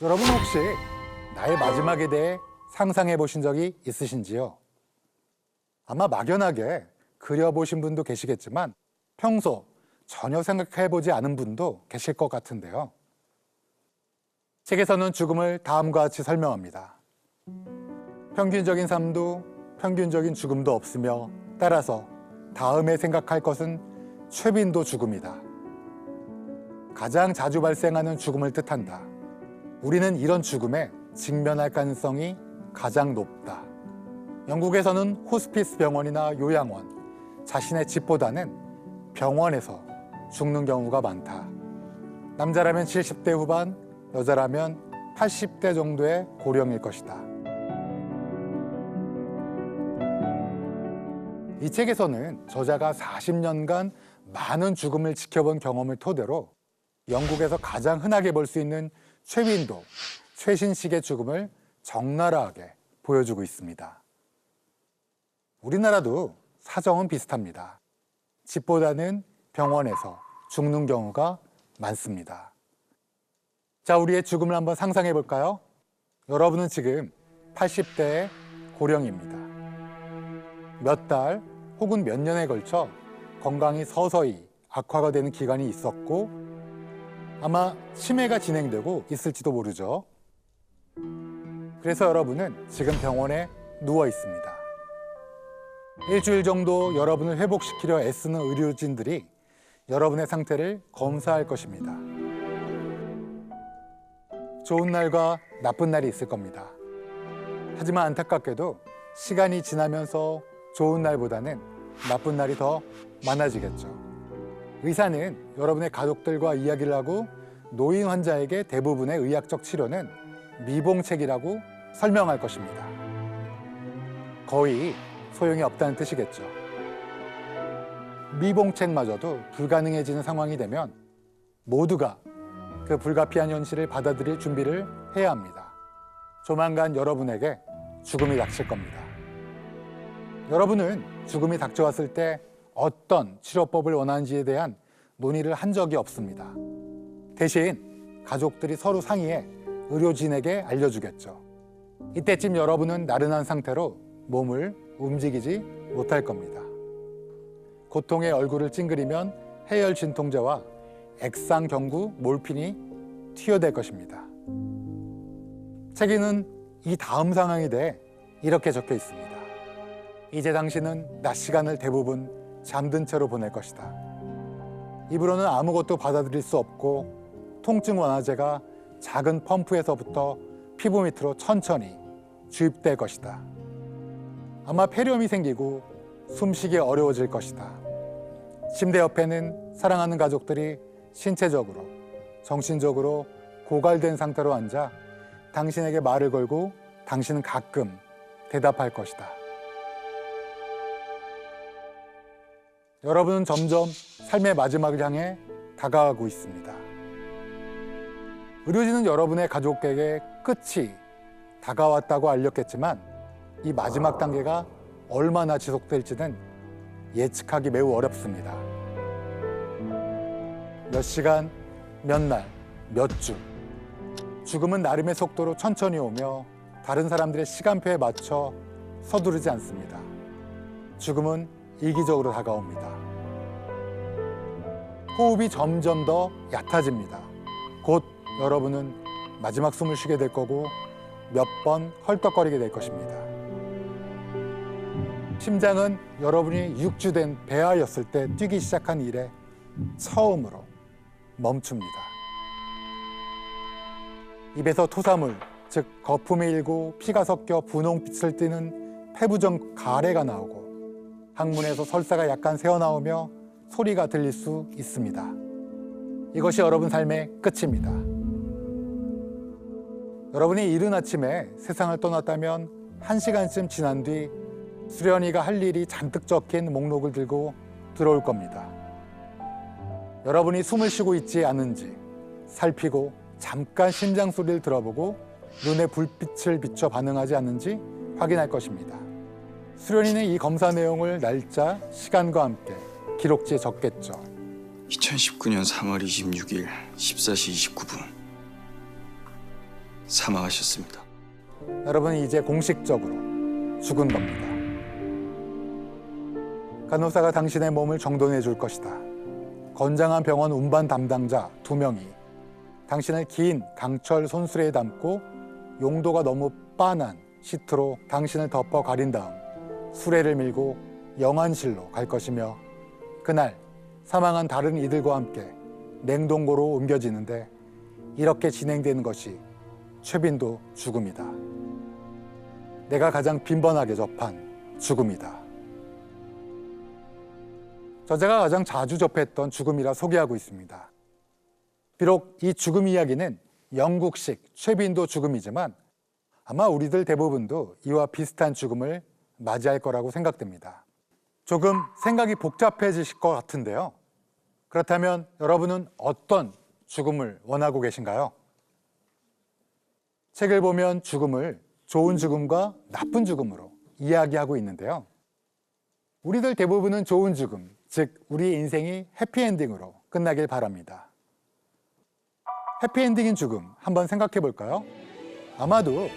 여러분 혹시 나의 마지막에 대해 상상해 보신 적이 있으신지요? 아마 막연하게 그려보신 분도 계시겠지만 평소 전혀 생각해 보지 않은 분도 계실 것 같은데요. 책에서는 죽음을 다음과 같이 설명합니다. 평균적인 삶도 평균적인 죽음도 없으며 따라서 다음에 생각할 것은 최빈도 죽음이다. 가장 자주 발생하는 죽음을 뜻한다. 우리는 이런 죽음에 직면할 가능성이 가장 높다. 영국에서는 호스피스 병원이나 요양원, 자신의 집보다는 병원에서 죽는 경우가 많다. 남자라면 70대 후반, 여자라면 80대 정도의 고령일 것이다. 이 책에서는 저자가 40년간 많은 죽음을 지켜본 경험을 토대로 영국에서 가장 흔하게 볼 수 있는 최빈도, 최신식의 죽음을 적나라하게 보여주고 있습니다. 우리나라도 사정은 비슷합니다. 집보다는 병원에서 죽는 경우가 많습니다. 자, 우리의 죽음을 한번 상상해 볼까요? 여러분은 지금 80대의 고령입니다. 몇 달 혹은 몇 년에 걸쳐 건강이 서서히 악화가 되는 기간이 있었고 아마 치매가 진행되고 있을지도 모르죠. 그래서 여러분은 지금 병원에 누워 있습니다. 일주일 정도 여러분을 회복시키려 애쓰는 의료진들이 여러분의 상태를 검사할 것입니다. 좋은 날과 나쁜 날이 있을 겁니다. 하지만 안타깝게도 시간이 지나면서 좋은 날보다는 나쁜 날이 더 많아지겠죠. 의사는 여러분의 가족들과 이야기를 하고 노인 환자에게 대부분의 의학적 치료는 미봉책이라고 설명할 것입니다. 거의 소용이 없다는 뜻이겠죠. 미봉책마저도 불가능해지는 상황이 되면 모두가 그 불가피한 현실을 받아들일 준비를 해야 합니다. 조만간 여러분에게 죽음이 닥칠 겁니다. 여러분은 죽음이 닥쳐왔을 때 어떤 치료법을 원하는지에 대한 논의를 한 적이 없습니다. 대신 가족들이 서로 상의해 의료진에게 알려주겠죠. 이때쯤 여러분은 나른한 상태로 몸을 움직이지 못할 겁니다. 고통에 얼굴을 찡그리면 해열 진통제와 액상 경구 몰핀이 투여될 것입니다. 책에는 이 다음 상황에 대해 이렇게 적혀 있습니다. 이제 당신은 낮 시간을 대부분 잠든 채로 보낼 것이다. 입으로는 아무것도 받아들일 수 없고 통증 완화제가 작은 펌프에서부터 피부 밑으로 천천히 주입될 것이다. 아마 폐렴이 생기고 숨쉬기 어려워질 것이다. 침대 옆에는 사랑하는 가족들이 신체적으로, 정신적으로 고갈된 상태로 앉아 당신에게 말을 걸고 당신은 가끔 대답할 것이다. 여러분은 점점 삶의 마지막을 향해 다가가고 있습니다. 의료진은 여러분의 가족에게 끝이 다가왔다고 알렸겠지만 이 마지막 단계가 얼마나 지속될지는 예측하기 매우 어렵습니다. 몇 시간, 몇 날, 몇 주. 죽음은 나름의 속도로 천천히 오며 다른 사람들의 시간표에 맞춰 서두르지 않습니다. 죽음은 이기적으로 다가옵니다. 호흡이 점점 더 얕아집니다. 곧 여러분은 마지막 숨을 쉬게 될 거고 몇 번 헐떡거리게 될 것입니다. 심장은 여러분이 육주된 배아였을 때 뛰기 시작한 이래 처음으로 멈춥니다. 입에서 토사물, 즉 거품이 일고 피가 섞여 분홍빛을 띠는 폐부종 가래가 나오고 항문에서 설사가 약간 새어나오며 소리가 들릴 수 있습니다. 이것이 여러분 삶의 끝입니다. 여러분이 이른 아침에 세상을 떠났다면 1시간쯤 지난 뒤 수련이가 할 일이 잔뜩 적힌 목록을 들고 들어올 겁니다. 여러분이 숨을 쉬고 있지 않은지 살피고 잠깐 심장 소리를 들어보고 눈에 불빛을 비춰 반응하지 않는지 확인할 것입니다. 수련이는 이 검사 내용을 날짜, 시간과 함께 기록지에 적겠죠. 2019년 3월 26일 14시 29분. 사망하셨습니다. 여러분, 이제 공식적으로 죽은 겁니다. 간호사가 당신의 몸을 정돈해 줄 것이다. 건장한 병원 운반 담당자 2명이 당신을 긴 강철 손수레에 담고 용도가 너무 빤한 시트로 당신을 덮어 가린 다음 수레를 밀고 영안실로 갈 것이며, 그날 사망한 다른 이들과 함께 냉동고로 옮겨지는데, 이렇게 진행되는 것이 최빈도 죽음이다. 내가 가장 빈번하게 접한 죽음이다. 저자가 가장 자주 접했던 죽음이라 소개하고 있습니다. 비록 이 죽음 이야기는 영국식 최빈도 죽음이지만 아마 우리들 대부분도 이와 비슷한 죽음을 맞이할 거라고 생각됩니다. 조금 생각이 복잡해지실 것 같은데요. 그렇다면 여러분은 어떤 죽음을 원하고 계신가요? 책을 보면 죽음을 좋은 죽음과 나쁜 죽음으로 이야기하고 있는데요. 우리들 대부분은 좋은 죽음, 즉 우리 인생이 해피엔딩으로 끝나길 바랍니다. 해피엔딩인 죽음 한번 생각해 볼까요? 아마도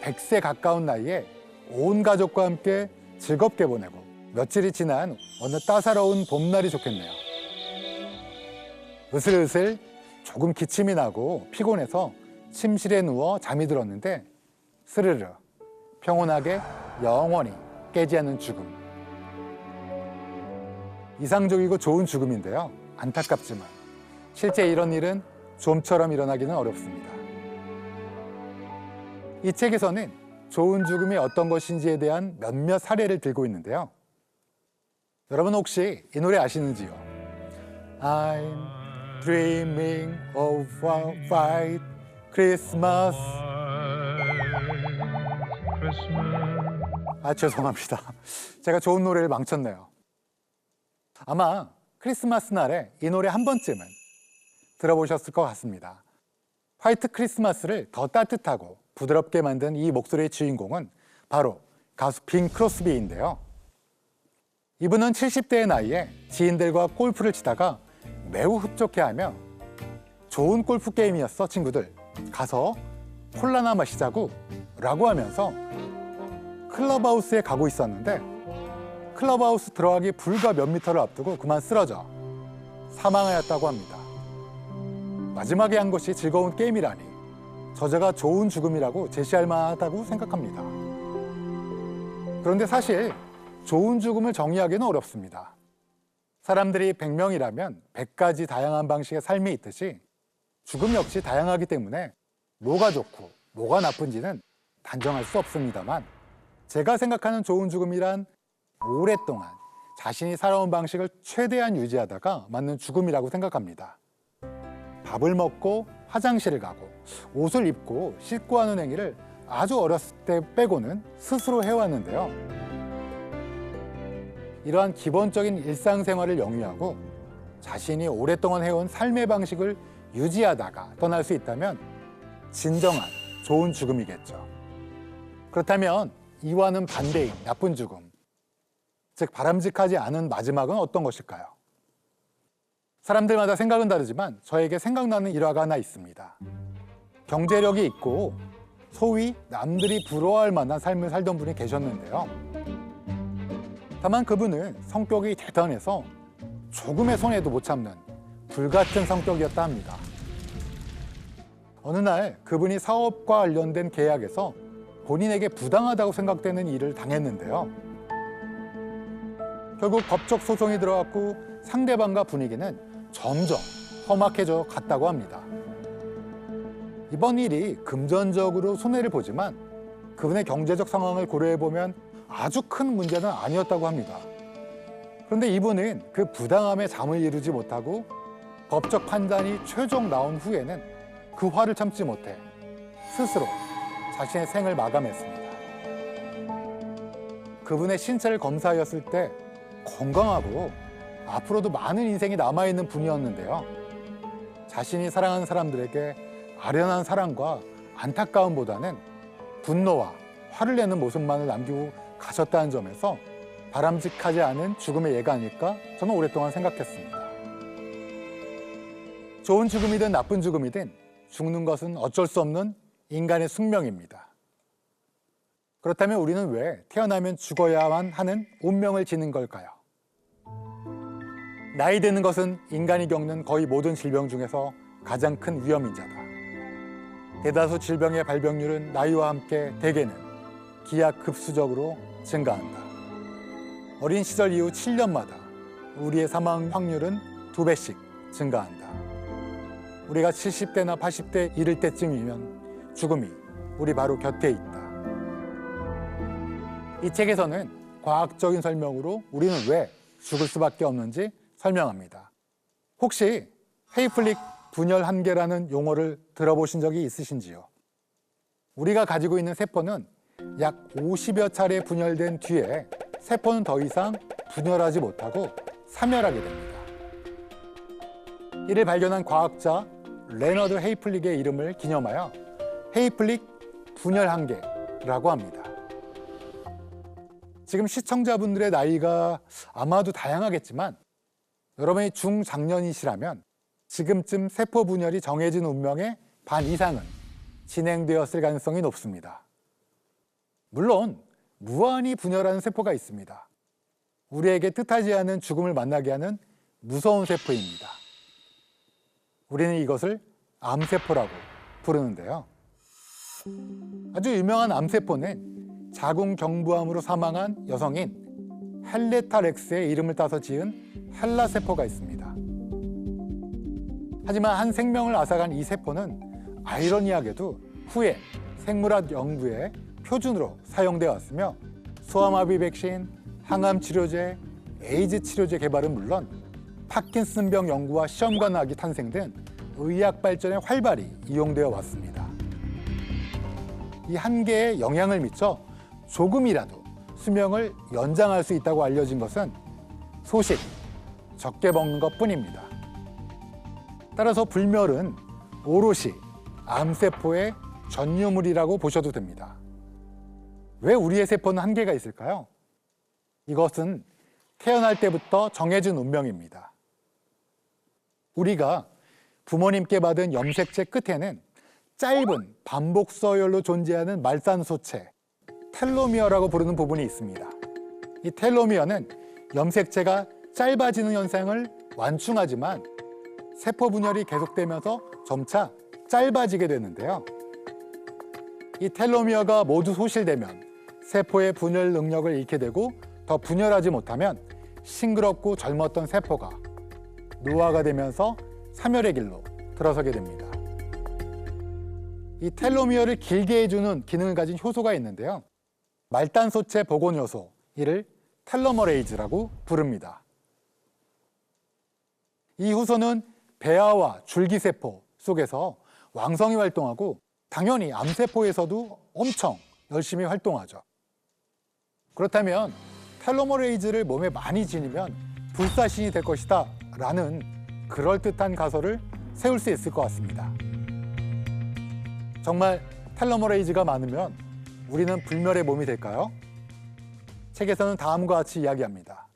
100세 가까운 나이에 온 가족과 함께 즐겁게 보내고 며칠이 지난 어느 따사로운 봄날이 좋겠네요. 으슬으슬 조금 기침이 나고 피곤해서 침실에 누워 잠이 들었는데 스르르 평온하게 영원히 깨지 않는 죽음. 이상적이고 좋은 죽음인데요. 안타깝지만 실제 이런 일은 좀처럼 일어나기는 어렵습니다. 이 책에서는 좋은 죽음이 어떤 것인지에 대한 몇몇 사례를 들고 있는데요. 여러분 혹시 이 노래 아시는지요? I'm dreaming of a white Christmas. 죄송합니다. 제가 좋은 노래를 망쳤네요. 아마 크리스마스 날에 이 노래 한 번쯤은 들어보셨을 것 같습니다. 화이트 크리스마스를 더 따뜻하고 부드럽게 만든 이 목소리의 주인공은 바로 가수 빈 크로스비인데요. 이분은 70대의 나이에 지인들과 골프를 치다가 매우 흡족해하며 좋은 골프 게임이었어 친구들, 가서 콜라나 마시자고 라고 하면서 클럽하우스에 가고 있었는데 클럽하우스 들어가기 불과 몇 미터를 앞두고 그만 쓰러져 사망하였다고 합니다. 마지막에 한 것이 즐거운 게임이라니 저자가 좋은 죽음이라고 제시할 만하다고 생각합니다. 그런데 사실 좋은 죽음을 정의하기는 어렵습니다. 사람들이 100명이라면 100가지 다양한 방식의 삶이 있듯이 죽음 역시 다양하기 때문에 뭐가 좋고 뭐가 나쁜지는 단정할 수 없습니다만, 제가 생각하는 좋은 죽음이란 오랫동안 자신이 살아온 방식을 최대한 유지하다가 맞는 죽음이라고 생각합니다. 밥을 먹고 화장실을 가고 옷을 입고 씻고 하는 행위를 아주 어렸을 때 빼고는 스스로 해왔는데요. 이러한 기본적인 일상생활을 영위하고 자신이 오랫동안 해온 삶의 방식을 유지하다가 떠날 수 있다면 진정한 좋은 죽음이겠죠. 그렇다면 이와는 반대인 나쁜 죽음, 즉 바람직하지 않은 마지막은 어떤 것일까요? 사람들마다 생각은 다르지만 저에게 생각나는 일화가 하나 있습니다. 경제력이 있고 소위 남들이 부러워할 만한 삶을 살던 분이 계셨는데요. 다만 그분은 성격이 대단해서 조금의 손해도 못 참는 불같은 성격이었다 합니다. 어느 날 그분이 사업과 관련된 계약에서 본인에게 부당하다고 생각되는 일을 당했는데요. 결국 법적 소송이 들어갔고 상대방과 분위기는 점점 험악해져 갔다고 합니다. 이번 일이 금전적으로 손해를 보지만 그분의 경제적 상황을 고려해보면 아주 큰 문제는 아니었다고 합니다. 그런데 이분은 그 부당함에 잠을 이루지 못하고 법적 판단이 최종 나온 후에는 그 화를 참지 못해 스스로 자신의 생을 마감했습니다. 그분의 신체를 검사하였을 때 건강하고 앞으로도 많은 인생이 남아있는 분이었는데요. 자신이 사랑하는 사람들에게 아련한 사랑과 안타까움보다는 분노와 화를 내는 모습만을 남기고 가셨다는 점에서 바람직하지 않은 죽음의 예가 아닐까 저는 오랫동안 생각했습니다. 좋은 죽음이든 나쁜 죽음이든 죽는 것은 어쩔 수 없는 인간의 숙명입니다. 그렇다면 우리는 왜 태어나면 죽어야만 하는 운명을 지닌 걸까요? 나이 드는 것은 인간이 겪는 거의 모든 질병 중에서 가장 큰 위험인자다. 대다수 질병의 발병률은 나이와 함께 대개는 기하급수적으로 증가한다. 어린 시절 이후 7년마다 우리의 사망 확률은 2배씩 증가한다. 우리가 70대나 80대 이를 때쯤이면 죽음이 우리 바로 곁에 있다. 이 책에서는 과학적인 설명으로 우리는 왜 죽을 수밖에 없는지 설명합니다. 혹시 헤이플릭 분열 한계라는 용어를 들어보신 적이 있으신지요? 우리가 가지고 있는 세포는 약 50여 차례 분열된 뒤에 세포는 더 이상 분열하지 못하고 사멸하게 됩니다. 이를 발견한 과학자 레너드 헤이플릭의 이름을 기념하여 헤이플릭 분열 한계라고 합니다. 지금 시청자분들의 나이가 아마도 다양하겠지만 여러분이 중장년이시라면 지금쯤 세포 분열이 정해진 운명의 반 이상은 진행되었을 가능성이 높습니다. 물론 무한히 분열하는 세포가 있습니다. 우리에게 뜻하지 않은 죽음을 만나게 하는 무서운 세포입니다. 우리는 이것을 암세포라고 부르는데요. 아주 유명한 암세포는 자궁경부암으로 사망한 여성인 헬레타 렉스의 이름을 따서 지은 헬라세포가 있습니다. 하지만 한 생명을 앗아간 이 세포는 아이러니하게도 후에 생물학 연구의 표준으로 사용되어 왔으며 소아마비 백신, 항암 치료제, 에이즈 치료제 개발은 물론 파킨슨병 연구와 시험관악이 탄생 등 의학 발전에 활발히 이용되어 왔습니다. 이 한계에 영향을 미쳐 조금이라도 수명을 연장할 수 있다고 알려진 것은 소식, 적게 먹는 것뿐입니다. 따라서 불멸은 오롯이 암세포의 전유물이라고 보셔도 됩니다. 왜 우리의 세포는 한계가 있을까요? 이것은 태어날 때부터 정해진 운명입니다. 우리가 부모님께 받은 염색체 끝에는 짧은 반복 서열로 존재하는 말산소체, 텔로미어라고 부르는 부분이 있습니다. 이 텔로미어는 염색체가 짧아지는 현상을 완충하지만 세포 분열이 계속되면서 점차 짧아지게 되는데요. 이 텔로미어가 모두 소실되면 세포의 분열 능력을 잃게 되고 더 분열하지 못하면 싱그럽고 젊었던 세포가 노화가 되면서 사멸의 길로 들어서게 됩니다. 이 텔로미어를 길게 해주는 기능을 가진 효소가 있는데요. 말단소체 복원 효소, 이를 텔로머레이즈라고 부릅니다. 이 효소는 배아와 줄기세포 속에서 왕성히 활동하고 당연히 암세포에서도 엄청 열심히 활동하죠. 그렇다면 텔로머레이즈를 몸에 많이 지니면 불사신이 될 것이다 라는 그럴듯한 가설을 세울 수 있을 것 같습니다. 정말 텔로머레이즈가 많으면 우리는 불멸의 몸이 될까요? 책에서는 다음과 같이 이야기합니다.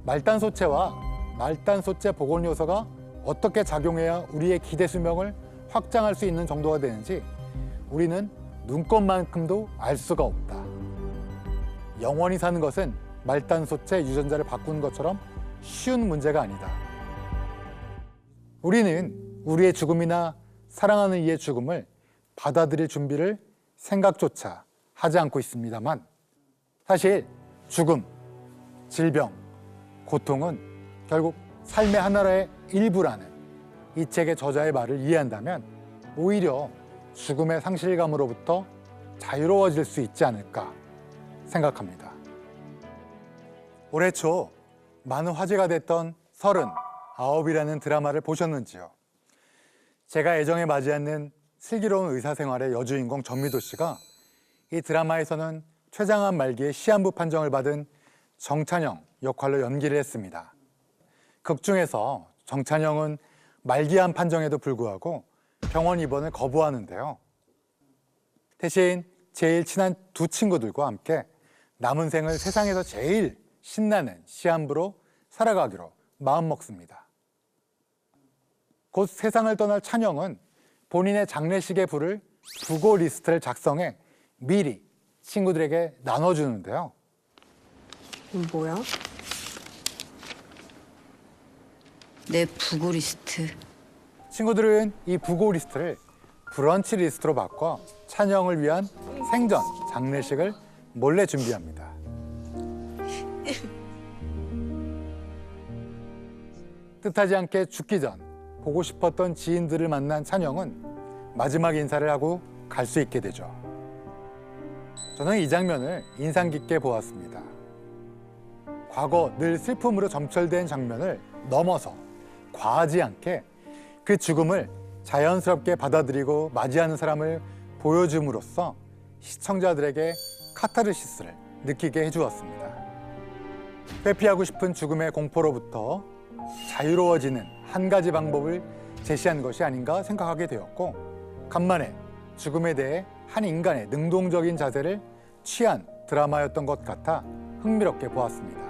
말단소체와 말단소체 복원 요소가 어떻게 작용해야 우리의 기대 수명을 확장할 수 있는 정도가 되는지 우리는 눈꼽만큼도 알 수가 없다. 영원히 사는 것은 말단소체 유전자를 바꾸는 것처럼 쉬운 문제가 아니다. 우리는 우리의 죽음이나 사랑하는 이의 죽음을 받아들일 준비를 생각조차 하지 않고 있습니다만 사실 죽음, 질병, 고통은 결국 삶의 하나의 일부라는 이 책의 저자의 말을 이해한다면 오히려 죽음의 상실감으로부터 자유로워질 수 있지 않을까 생각합니다. 올해 초 많은 화제가 됐던 39이라는 드라마를 보셨는지요? 제가 애정에 맞지 않는 슬기로운 의사생활의 여주인공 전미도 씨가 이 드라마에서는 췌장암 말기에 시한부 판정을 받은 정찬영 역할로 연기를 했습니다. 극 중에서 정찬영은 말기암 판정에도 불구하고 병원 입원을 거부하는데요. 대신 제일 친한 두 친구들과 함께 남은 생을 세상에서 제일 신나는 시한부로 살아가기로 마음먹습니다. 곧 세상을 떠날 찬영은 본인의 장례식의 부를 부고 리스트를 작성해 미리 친구들에게 나눠주는데요. 뭐야? 내 부고 리스트. 친구들은 이 부고 리스트를 브런치 리스트로 바꿔 찬영을 위한 생전 장례식을 몰래 준비합니다. 뜻하지 않게 죽기 전 보고 싶었던 지인들을 만난 찬영은 마지막 인사를 하고 갈 수 있게 되죠. 저는 이 장면을 인상 깊게 보았습니다. 과거 늘 슬픔으로 점철된 장면을 넘어서 과하지 않게 그 죽음을 자연스럽게 받아들이고 맞이하는 사람을 보여줌으로써 시청자들에게 카타르시스를 느끼게 해주었습니다. 회피하고 싶은 죽음의 공포로부터 자유로워지는 한 가지 방법을 제시한 것이 아닌가 생각하게 되었고, 간만에 죽음에 대해 한 인간의 능동적인 자세를 취한 드라마였던 것 같아 흥미롭게 보았습니다.